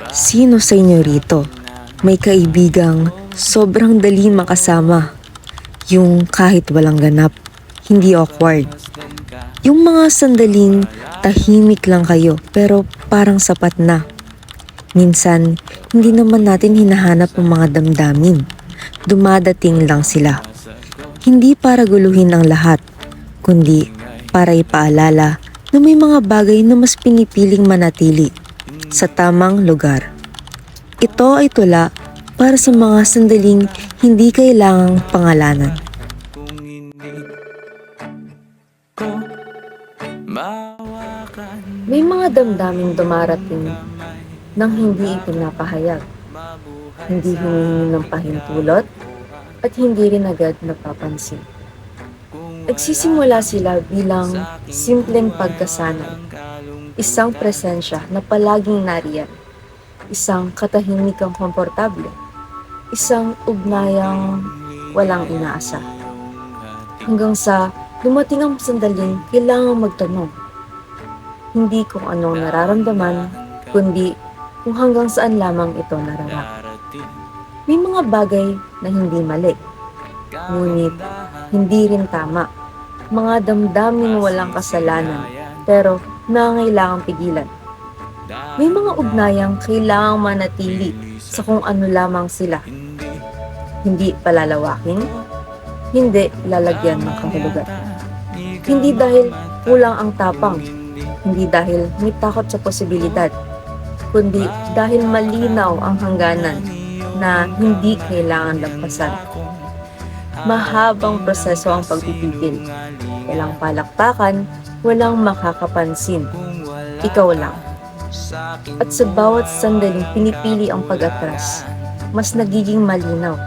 Sino sa inyo rito may kaibigang sobrang dali makasama? Yung kahit walang ganap, hindi awkward. Yung mga sandaling tahimik lang kayo pero parang sapat na. Minsan, hindi naman natin hinahanap ang mga damdamin. Dumadating lang sila. Hindi para guluhin ang lahat, kundi para ipaalala na may mga bagay na mas pinipiling manatili sa tamang lugar. Ito ay tula para sa mga sandaling hindi kailangang pangalanan. May mga damdaming dumarating nang hindi ipinapahayag, hindi humihingi ng pahintulot, at hindi rin agad napapansin. Nagsisimula sila bilang simpleng pagkasanay, isang presensya na palaging nariyan, isang katahimikang komportable, isang ugnayang walang inaasa. Hanggang sa dumating ang sandaling kailangang magtanong, hindi kung anong nararamdaman, kundi kung hanggang saan lamang ito nararap. May mga bagay na hindi mali, ngunit hindi rin tama. Mga damdaming walang kasalanan, pero nangangailangang pigilan. May mga ugnayang kailangang manatili sa kung ano lamang sila. Hindi palalawakin, hindi lalagyan ng kahulugan. Hindi dahil kulang ang tapang, hindi dahil may takot sa posibilidad, kundi dahil malinaw ang hangganan na hindi kailangan lagpasan. Mahabang proseso ang pagpipigil. Walang palakpakan, walang makakapansin. Ikaw lang. At sa bawat sandaling pinipili ang pag-atras, mas nagiging malinaw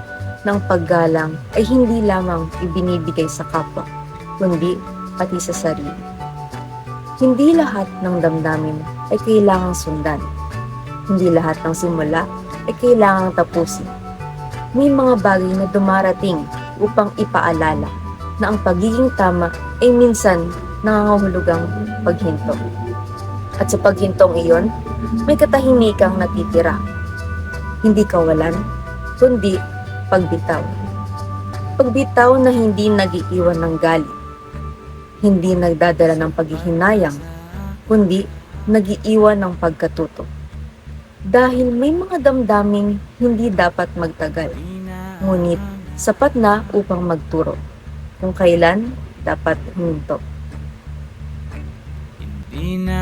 ng paggalang ay hindi lamang ibinibigay sa kapwa, kundi pati sa sarili. Hindi lahat ng damdamin ay kailangang sundan. Hindi lahat ng simula ay kailangang tapusin. May mga bagay na dumarating upang ipaalala na ang pagiging tama ay minsan nangangahulugang paghinto. At sa paghintong iyon, may katahimikang natitira. Hindi kawalan, kundi pagbitaw. Pagbitaw na hindi nag-iiwan ng galit. Hindi nagdadala ng paghihinayang, kundi nag-iiwan ng pagkatuto. Dahil may mga damdaming hindi dapat magtagal, ngunit sapat na upang magturo kung kailan dapat huminto. Hindi na